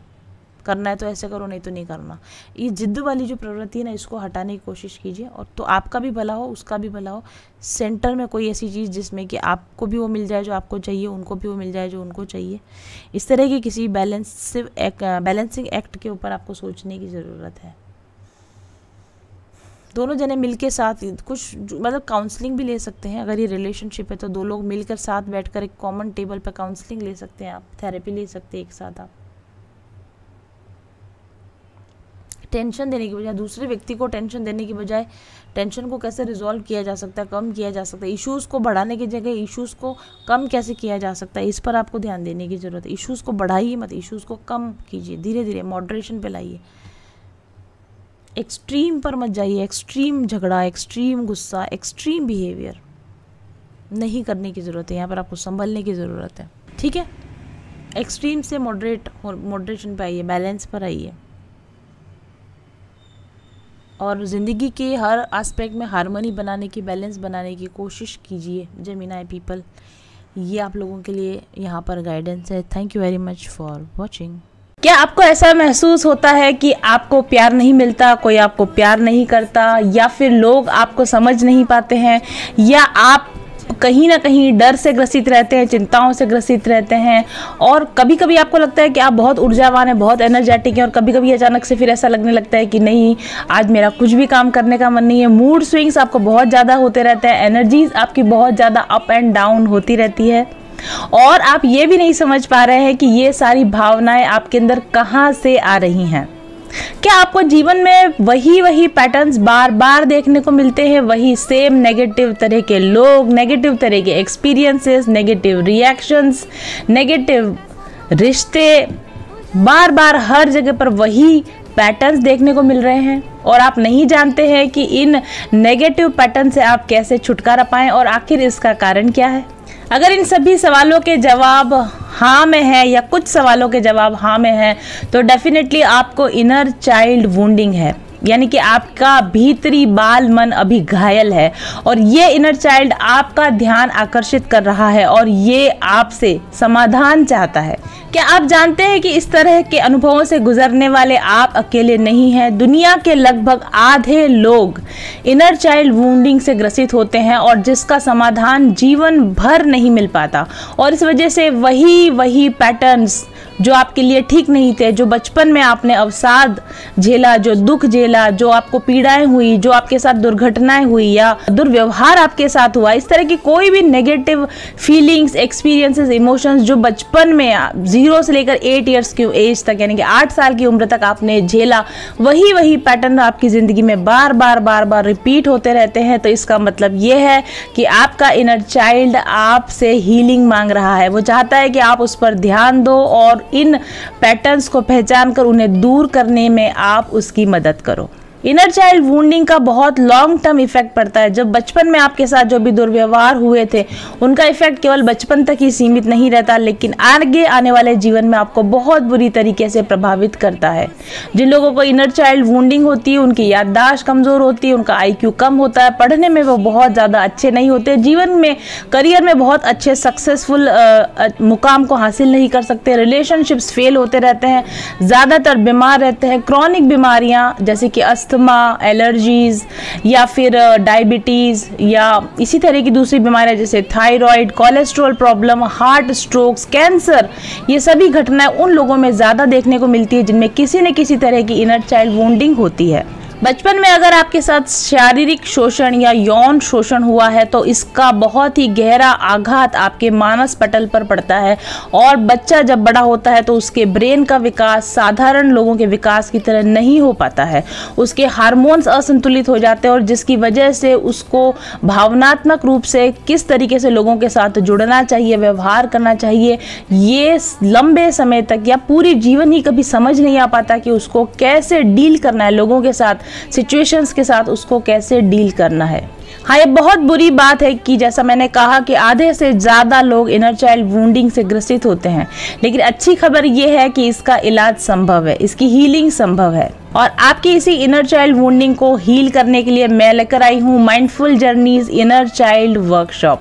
करना है तो ऐसे करो, नहीं तो नहीं करना। ये जिद्द वाली जो प्रवृत्ति है ना, इसको हटाने की कोशिश कीजिए, और तो आपका भी भला हो, उसका भी भला हो। सेंटर में कोई ऐसी चीज़ जिसमें कि आपको भी वो मिल जाए जो आपको चाहिए, उनको भी वो मिल जाए जो उनको चाहिए। इस तरह की किसी बैलेंसिंग एक्ट के ऊपर आपको सोचने की ज़रूरत है। दोनों जने मिलके साथ कुछ मतलब काउंसलिंग भी ले सकते हैं। अगर ये रिलेशनशिप है तो दो लोग मिलकर साथ बैठकर एक कॉमन टेबल पर काउंसलिंग ले सकते हैं, आप थेरेपी ले सकते हैं एक साथ। आप टेंशन देने की बजाय, दूसरे व्यक्ति को टेंशन देने की बजाय, टेंशन को कैसे रिजॉल्व किया जा सकता है, कम किया जा सकता है, इश्यूज़ को बढ़ाने की जगह इश्यूज़ को कम कैसे किया जा सकता है, इस पर आपको ध्यान देने की ज़रूरत है। इश्यूज़ को बढ़ाइए मत, इश्यूज़ को कम कीजिए, धीरे धीरे मॉडरेशन पे लाइए। एक्सट्रीम पर मत जाइए, एक्सट्रीम झगड़ा, एक्सट्रीम गुस्सा, एक्सट्रीम बिहेवियर नहीं करने की ज़रूरत है। यहाँ पर आपको संभलने की ज़रूरत है, ठीक है। एक्सट्रीम से मॉडरेशन पे आइए, बैलेंस पर आइए, और ज़िंदगी के हर एस्पेक्ट में हार्मनी बनाने की, बैलेंस बनाने की कोशिश कीजिए। जेमिनी पीपल, ये आप लोगों के लिए यहाँ पर गाइडेंस है। Thank you very much for watching. क्या आपको ऐसा महसूस होता है कि आपको प्यार नहीं मिलता, कोई आपको प्यार नहीं करता, या फिर लोग आपको समझ नहीं पाते हैं, या आप कहीं ना कहीं डर से ग्रसित रहते हैं, चिंताओं से ग्रसित रहते हैं, और कभी कभी आपको लगता है कि आप बहुत ऊर्जावान हैं, बहुत एनर्जेटिक हैं, और कभी कभी अचानक से फिर ऐसा लगने लगता है कि नहीं, आज मेरा कुछ भी काम करने का मन नहीं है। मूड स्विंग्स आपको बहुत ज़्यादा होते रहते हैं, एनर्जीज आपकी बहुत ज़्यादा अप एंड डाउन होती रहती है, और आप ये भी नहीं समझ पा रहे हैं कि ये सारी भावनाएं आपके अंदर कहाँ से आ रही हैं। क्या आपको जीवन में वही पैटर्न्स बार बार देखने को मिलते हैं, वही सेम नेगेटिव तरह के लोग, नेगेटिव तरह के एक्सपीरियंसेस, नेगेटिव रिएक्शंस, नेगेटिव रिश्ते, बार बार हर जगह पर वही पैटर्न्स देखने को मिल रहे हैं, और आप नहीं जानते हैं कि इन नेगेटिव पैटर्न से आप कैसे छुटकारा पाएं, और आखिर इसका कारण क्या है? अगर इन सभी सवालों के जवाब हाँ में है, या कुछ सवालों के जवाब हाँ में है, तो डेफिनेटली आपको इनर चाइल्ड वुंडिंग है, यानी कि आपका भीतरी बाल मन अभी घायल है, और ये इनर चाइल्ड आपका ध्यान आकर्षित कर रहा है, और ये आपसे समाधान चाहता है। क्या आप जानते हैं कि इस तरह के अनुभवों से गुजरने वाले आप अकेले नहीं हैं? दुनिया के लगभग आधे लोग इनर चाइल्ड वुंडिंग से ग्रसित होते हैं, और जिसका समाधान जीवन भर नहीं मिल पाता, और इस वजह से वही पैटर्न्स जो आपके लिए ठीक नहीं थे, जो बचपन में आपने अवसाद झेला, जो दुख झेला, जो आपको पीड़ाएं हुई, जो आपके साथ दुर्घटनाएं हुई या दुर्व्यवहार आपके साथ हुआ, इस तरह की कोई भी नेगेटिव फीलिंग्स, एक्सपीरियंसेस, इमोशंस जो बचपन में 0 से लेकर 8 ईयर्स की एज तक यानी कि 8 साल की उम्र तक आपने झेला, वही पैटर्न आपकी ज़िंदगी में बार बार रिपीट होते रहते हैं, तो इसका मतलब ये है कि आपका इनर चाइल्ड आपसे हीलिंग मांग रहा है। वो चाहता है कि आप उस पर ध्यान दो और इन पैटर्न्स को पहचान कर उन्हें दूर करने में आप उसकी मदद करो। इनर चाइल्ड वुंडिंग का बहुत लॉन्ग टर्म इफेक्ट पड़ता है। जब बचपन में आपके साथ जो भी दुर्व्यवहार हुए थे, उनका इफेक्ट केवल बचपन तक ही सीमित नहीं रहता, लेकिन आगे आने वाले जीवन में आपको बहुत बुरी तरीके से प्रभावित करता है। जिन लोगों को इनर चाइल्ड वुंडिंग होती है, उनकी याददाश्त कमज़ोर होती है, उनका IQ कम होता है, पढ़ने में वो बहुत ज़्यादा अच्छे नहीं होते, जीवन में, करियर में बहुत अच्छे सक्सेसफुल मुकाम को हासिल नहीं कर सकते, रिलेशनशिप्स फेल होते रहते हैं, ज़्यादातर बीमार रहते हैं, क्रॉनिक बीमारियाँ जैसे कि अस्थमा, एलर्जीज या फिर डायबिटीज़ या इसी तरह की दूसरी बीमारियां जैसे thyroid, cholesterol problem, heart strokes, cancer, ये सभी घटनाएं उन लोगों में ज़्यादा देखने को मिलती है जिनमें किसी न किसी तरह की इनर चाइल्ड वुंडिंग होती है। बचपन में अगर आपके साथ शारीरिक शोषण या यौन शोषण हुआ है तो इसका बहुत ही गहरा आघात आपके मानस पटल पर पड़ता है, और बच्चा जब बड़ा होता है तो उसके ब्रेन का विकास साधारण लोगों के विकास की तरह नहीं हो पाता है। उसके हार्मोन्स असंतुलित हो जाते हैं और जिसकी वजह से उसको भावनात्मक रूप से किस तरीके से लोगों के साथ जुड़ना चाहिए, व्यवहार करना चाहिए, ये लंबे समय तक या पूरी जीवन ही कभी समझ नहीं आ पाता कि उसको कैसे डील करना है, लोगों के साथ, सिचुएशंस के साथ उसको कैसे डील करना है। हाँ, ये बहुत बुरी बात है कि जैसा मैंने कहा कि आधे से ज़्यादा लोग इनर चाइल्ड वुंडिंग से ग्रसित होते हैं, लेकिन अच्छी खबर ये है कि इसका इलाज संभव है, इसकी हीलिंग संभव है। और आपकी इसी इनर चाइल्ड वुंडिंग को हील करने के लिए मैं लेकर आई हूँ mindful journeys inner child workshop.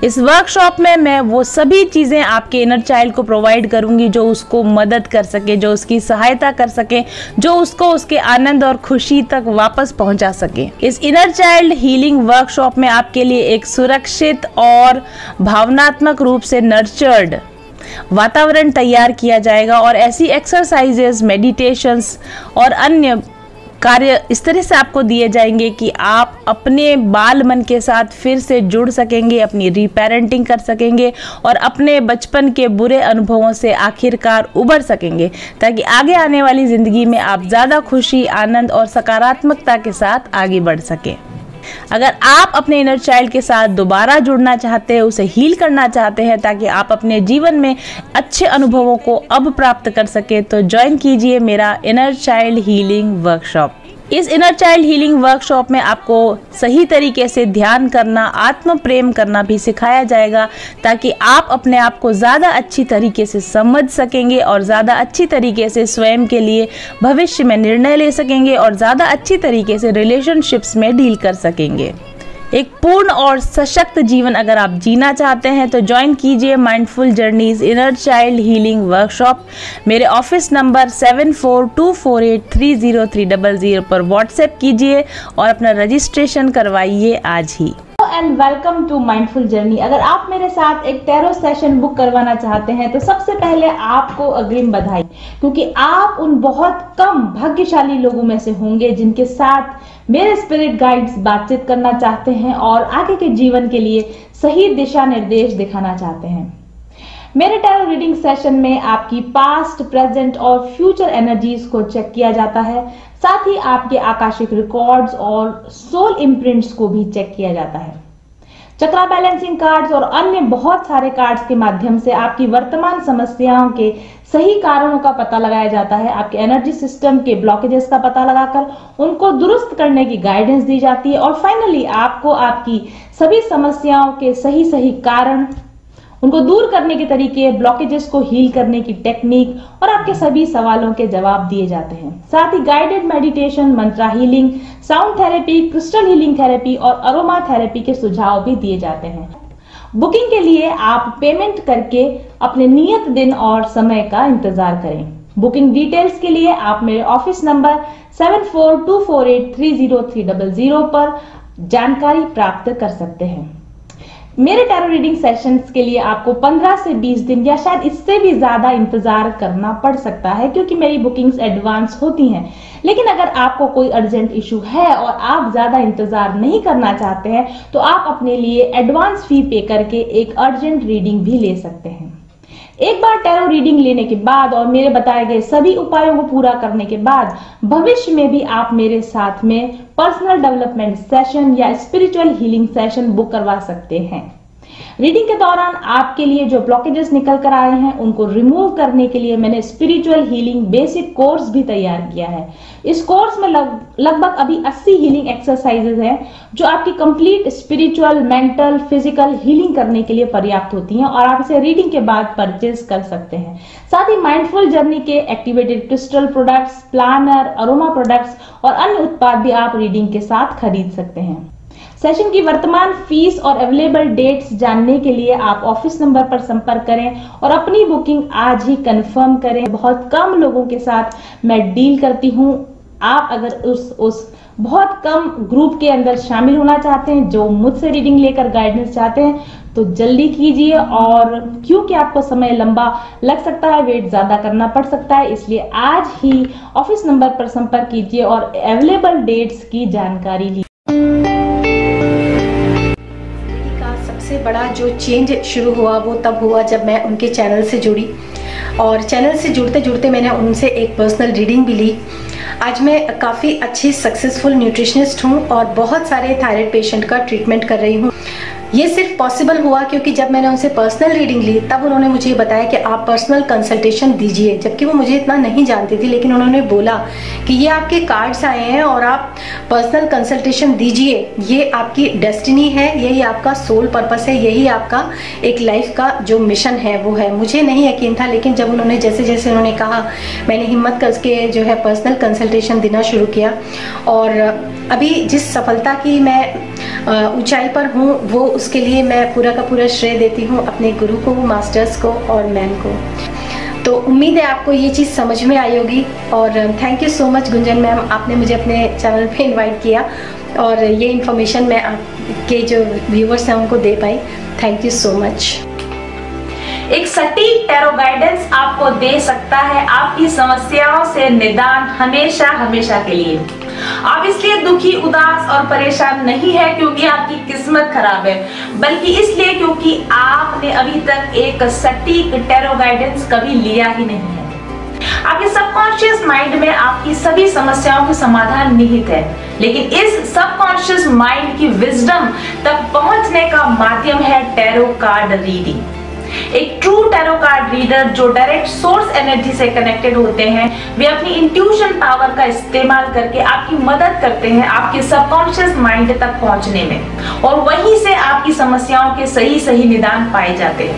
इस वर्कशॉप में मैं वो सभी चीज़ें आपके इनर चाइल्ड को प्रोवाइड करूंगी जो उसको मदद कर सके, जो उसकी सहायता कर सके, जो उसको उसके आनंद और खुशी तक वापस पहुंचा सके। इस इनर चाइल्ड हीलिंग वर्कशॉप में आपके लिए एक सुरक्षित और भावनात्मक रूप से नर्चर्ड वातावरण तैयार किया जाएगा और ऐसी एक्सरसाइजेस, मेडिटेशंस और अन्य कार्य इस तरह से आपको दिए जाएंगे कि आप अपने बाल मन के साथ फिर से जुड़ सकेंगे, अपनी रीपेरेंटिंग कर सकेंगे और अपने बचपन के बुरे अनुभवों से आखिरकार उबर सकेंगे, ताकि आगे आने वाली ज़िंदगी में आप ज़्यादा खुशी, आनंद और सकारात्मकता के साथ आगे बढ़ सकें। अगर आप अपने इनर चाइल्ड के साथ दोबारा जुड़ना चाहते हैं, उसे हील करना चाहते हैं ताकि आप अपने जीवन में अच्छे अनुभवों को अब प्राप्त कर सके, तो ज्वाइन कीजिए मेरा इनर चाइल्ड हीलिंग वर्कशॉप। इस इनर चाइल्ड हीलिंग वर्कशॉप में आपको सही तरीके से ध्यान करना, आत्म प्रेम करना भी सिखाया जाएगा, ताकि आप अपने आप को ज़्यादा अच्छी तरीके से समझ सकेंगे और ज़्यादा अच्छी तरीके से स्वयं के लिए भविष्य में निर्णय ले सकेंगे और ज़्यादा अच्छी तरीके से रिलेशनशिप्स में डील कर सकेंगे। एक पूर्ण और सशक्त जीवन अगर आप जीना चाहते हैं तो ज्वाइन कीजिए mindful journeys inner child healing workshop. मेरे ऑफिस नंबर 7424830300 पर व्हाट्सएप कीजिए और अपना रजिस्ट्रेशन करवाइए आज ही। And welcome to mindful journey. अगर आप मेरे साथ एक टैरो सेशन बुक करवाना चाहते हैं तो सबसे पहले आपको अग्रिम बधाई, क्योंकि आप उन बहुत कम भाग्यशाली लोगों में से होंगे जिनके साथ मेरे स्पिरिट गाइड्स बातचीत करना चाहते हैं और आगे के जीवन के लिए सही दिशा निर्देश दिखाना चाहते हैं। मेरे टैरो रीडिंग सेशन में आपकी पास्ट, प्रेजेंट और फ्यूचर एनर्जीज को चेक किया जाता है, साथ ही आपके आकाशिक रिकॉर्ड्स और सोल इम्प्रिंट्स को भी चेक किया जाता है। चक्रा बैलेंसिंग कार्ड्स और अन्य बहुत सारे कार्ड्स के माध्यम से आपकी वर्तमान समस्याओं के सही कारणों का पता लगाया जाता है। आपके एनर्जी सिस्टम के ब्लॉकेजेस का पता लगाकर उनको दुरुस्त करने की गाइडेंस दी जाती है और फाइनली आपको आपकी सभी समस्याओं के सही कारण, उनको दूर करने के तरीके, ब्लॉकेजेस को हील करने की टेक्निक और आपके सभी सवालों के जवाब दिए जाते हैं। साथ ही guided meditation, mantra healing, sound therapy, crystal healing therapy और अरोमा थेरेपी के सुझाव भी दिए जाते हैं। बुकिंग के लिए आप पेमेंट करके अपने नियत दिन और समय का इंतजार करें। बुकिंग डिटेल्स के लिए आप मेरे ऑफिस नंबर 7424830300 पर जानकारी प्राप्त कर सकते हैं। मेरे टैरो रीडिंग सेशंस के लिए आपको 15 से 20 दिन या शायद इससे भी ज़्यादा इंतज़ार करना पड़ सकता है, क्योंकि मेरी बुकिंग्स एडवांस होती हैं। लेकिन अगर आपको कोई अर्जेंट इशू है और आप ज़्यादा इंतज़ार नहीं करना चाहते हैं, तो आप अपने लिए एडवांस फी पे करके एक अर्जेंट रीडिंग भी ले सकते हैं। एक बार टैरो रीडिंग लेने के बाद और मेरे बताए गए सभी उपायों को पूरा करने के बाद भविष्य में भी आप मेरे साथ में पर्सनल डेवलपमेंट सेशन या स्पिरिचुअल हीलिंग सेशन बुक करवा सकते हैं। रीडिंग के दौरान आपके लिए जो ब्लॉकेजेस निकल कर आए हैं उनको रिमूव करने के लिए मैंने स्पिरिचुअल हीलिंग बेसिक कोर्स भी तैयार किया है। इस कोर्स में लगभग अभी 80 हीलिंग एक्सरसाइजेज हैं जो आपकी complete spiritual, mental, physical healing करने के लिए पर्याप्त होती हैं और आप इसे रीडिंग के बाद परचेज कर सकते हैं। साथ ही माइंडफुल जर्नी के activated crystal products, planner, aroma products और अन्य उत्पाद भी आप रीडिंग के साथ खरीद सकते हैं। सेशन की वर्तमान फीस और अवेलेबल डेट्स जानने के लिए आप ऑफिस नंबर पर संपर्क करें और अपनी बुकिंग आज ही कंफर्म करें। बहुत कम लोगों के साथ मैं डील करती हूं। आप अगर उस बहुत कम ग्रुप के अंदर शामिल होना चाहते हैं जो मुझसे रीडिंग लेकर गाइडेंस चाहते हैं, तो जल्दी कीजिए। और क्योंकि आपको समय लंबा लग सकता है, वेट ज्यादा करना पड़ सकता है, इसलिए आज ही ऑफिस नंबर पर संपर्क कीजिए और अवेलेबल डेट्स की जानकारी लीजिए। सबसे बड़ा जो चेंज शुरू हुआ वो तब हुआ जब मैं उनके चैनल से जुड़ी, और चैनल से जुड़ते जुड़ते मैंने उनसे एक पर्सनल रीडिंग भी ली। आज मैं काफ़ी अच्छी सक्सेसफुल न्यूट्रिशनिस्ट हूँ और बहुत सारे थायराइड पेशेंट का ट्रीटमेंट कर रही हूँ। ये सिर्फ पॉसिबल हुआ क्योंकि जब मैंने उनसे पर्सनल रीडिंग ली तब उन्होंने मुझे ये बताया कि आप पर्सनल कंसल्टेशन दीजिए, जबकि वो मुझे इतना नहीं जानती थी। लेकिन उन्होंने बोला कि ये आपके कार्ड्स आए हैं और आप पर्सनल कंसल्टेशन दीजिए, ये आपकी डेस्टिनी है, यही आपका सोल पर्पस है, यही आपका एक लाइफ का जो मिशन है वो है। मुझे नहीं यकीन था, लेकिन जब उन्होंने जैसे जैसे उन्होंने कहा, मैंने हिम्मत करके जो है पर्सनल कंसल्टेशन देना शुरू किया। और अभी जिस सफलता की मैं ऊंचाई पर हूँ वो उसके लिए मैं पूरा का पूरा श्रेय देती हूँ अपने गुरु को, मास्टर्स को और मैम को। तो उम्मीद है आपको ये चीज़ समझ में आई होगी। और thank you so much Gunjan ma'am, आपने मुझे अपने चैनल पे इनवाइट किया और ये इन्फॉर्मेशन मैं आपके जो व्यूवर्स हैं उनको दे पाई। Thank you so much. एक सटीक टैरो गाइडेंस आपको दे सकता है आपकी समस्याओं से निदान हमेशा हमेशा के लिए। आप इसलिए दुखी, उदास और परेशान नहीं है क्योंकि आपकी किस्मत खराब है, बल्कि इसलिए क्योंकि आपने अभी तक एक सटीक टैरो गाइडेंस कभी लिया ही नहीं है। आपके सबकॉन्शियस माइंड में आपकी सभी समस्याओं के समाधान निहित है, लेकिन इस सबकॉन्शियस माइंड की विजडम तक पहुंचने का माध्यम है टैरो कार्ड रीडिंग। एक ट्रू टैरो कार्ड रीडर जो डायरेक्ट सोर्स एनर्जी से कनेक्टेड होते हैं, वे अपनी इंट्यूशन पावर का इस्तेमाल करके आपकी मदद करते हैं आपके सबकॉन्शियस माइंड तक पहुंचने में, और वहीं से आपकी समस्याओं के सही सही निदान पाए जाते हैं।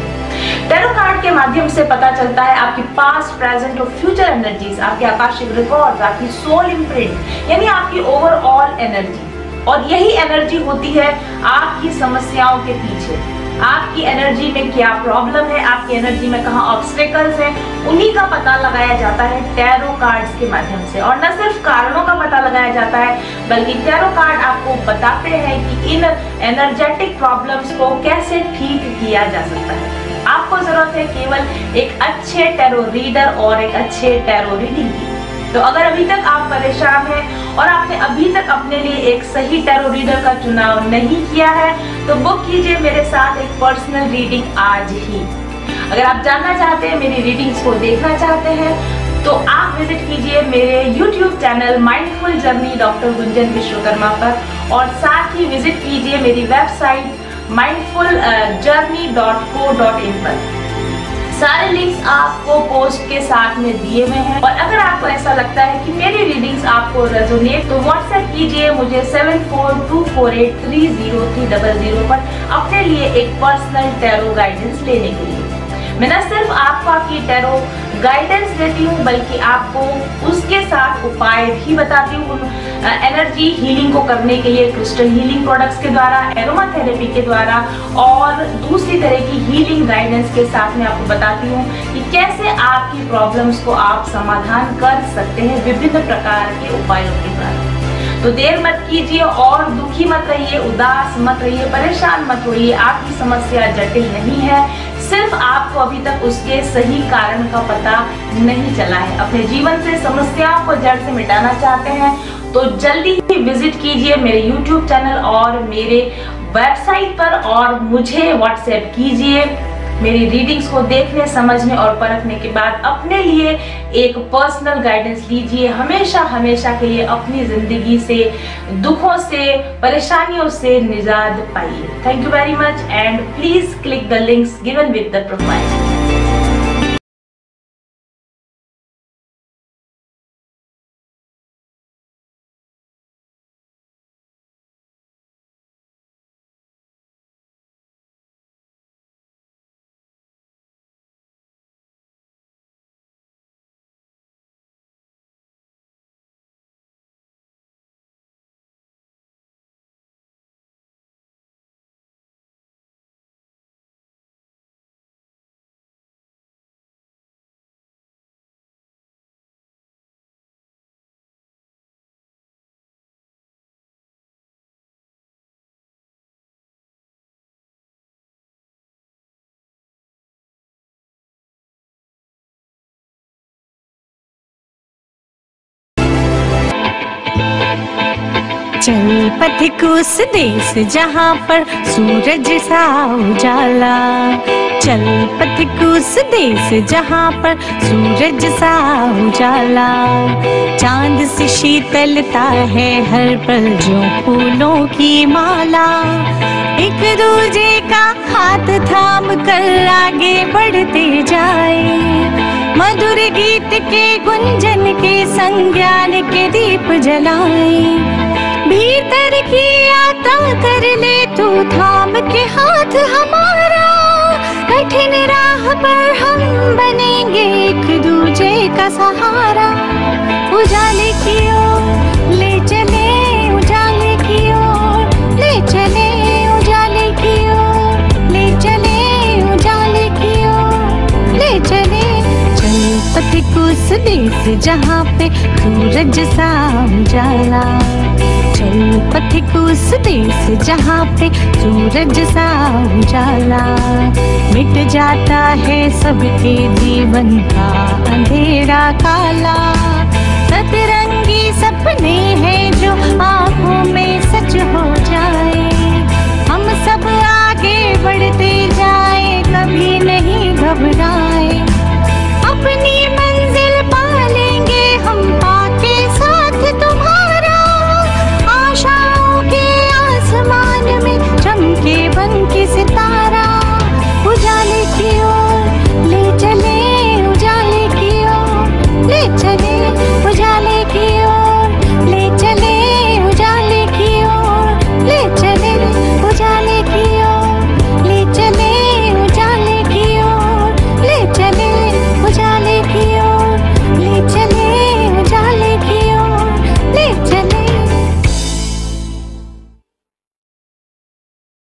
टैरो कार्ड के माध्यम से पता चलता है आपकी पास्ट, प्रेजेंट और फ्यूचर एनर्जीज, आपके आकाशिक रिकॉर्ड्स, आपकी सोल इम्प्रिंट यानी आपकी ओवरऑल एनर्जी। और यही एनर्जी होती है आपकी समस्याओं के पीछे। आपकी एनर्जी में क्या प्रॉब्लम है, आपकी एनर्जी में कहाँ ऑब्स्टेकल्स हैं, उन्हीं का पता लगाया जाता है टैरो कार्ड्स के माध्यम से। और न सिर्फ कारणों का पता लगाया जाता है, बल्कि टैरो कार्ड आपको बताते हैं कि इन एनर्जेटिक प्रॉब्लम्स को कैसे ठीक किया जा सकता है। आपको जरूरत है केवल एक अच्छे टैरो रीडर और एक अच्छे टैरो रीडिंग की। तो अगर अभी तक आप परेशान हैं और आपने अभी तक अपने लिए एक सही टैरो रीडर का चुनाव नहीं किया है, तो बुक कीजिए मेरे साथ एक पर्सनल रीडिंग आज ही। अगर आप जानना चाहते हैं, मेरी रीडिंग्स को देखना चाहते हैं, तो आप विजिट कीजिए मेरे YouTube channel mindful journey doctor Gunjan Vishwakarma पर, और साथ ही विजिट कीजिए मेरी वेबसाइट mindfuljourney.co.in पर। सारे लिंक्स आपको पोस्ट के साथ में दिए हुए हैं। और अगर आपको ऐसा लगता है कि मेरी रीडिंग्स आपको रेजोनेट, तो व्हाट्सएप कीजिए मुझे 7424830300 पर अपने लिए एक पर्सनल टैरो गाइडेंस लेने के लिए। मैं न सिर्फ आपको आपकी टैरो गाइडेंस देती हूँ, बल्कि आपको उसके साथ उपाय भी बताती हूँ एनर्जी हीलिंग को करने के लिए क्रिस्टल हीलिंग प्रोडक्ट्स के द्वारा, एरोमा थेरेपी के द्वारा, और दूसरी तरह की हीलिंग गाइडेंस के साथ मैं आपको बताती हूँ कि कैसे आपकी प्रॉब्लम्स को आप समाधान कर सकते हैं विभिन्न प्रकार के उपायों के द्वारा। तो देर मत कीजिए और दुखी मत रहिए, उदास मत रहिए, परेशान मत होइए। आपकी समस्या जटिल नहीं है, सिर्फ आपको अभी तक उसके सही कारण का पता नहीं चला है। अपने जीवन से समस्याओं को जड़ से मिटाना चाहते हैं तो जल्दी ही विजिट कीजिए मेरे YouTube चैनल और मेरे वेबसाइट पर और मुझे व्हाट्सएप कीजिए। मेरी रीडिंग्स को देखने, समझने और परखने के बाद अपने लिए एक पर्सनल गाइडेंस लीजिए। हमेशा हमेशा के लिए अपनी जिंदगी से, दुखों से, परेशानियों से निजात पाइए। Thank you very much and please click the links given with the profile. चल पथिक उस देश जहाँ पर सूरज सा उजाला, चल पथिक उस देश जहाँ पर सूरज सा उजाला। चांद से शीतलता है हर पल जो फूलों की माला। एक दूजे का हाथ थाम कर आगे बढ़ते जाए, मधुर गीत के गुंजन के संग ज्ञान के दीप जलाए। भीतर की यात्रा कर ले तू थाम के हाथ हमारा, कठिन राह पर हम बनेंगे एक दूजे का सहारा। उजाले की ओर ले चले, उजाले की ओर ले चले, उजाले की ओर ले चले, उजाले की ओर ले चले। चल पथिक उस देश जहाँ पे सूरज सा उजाला, चल पथिक उस देश जहाँ पे सूरज सा उजाला। मिट जाता है सबके जीवन का अंधेरा काला, सतरंगी सपने हैं जो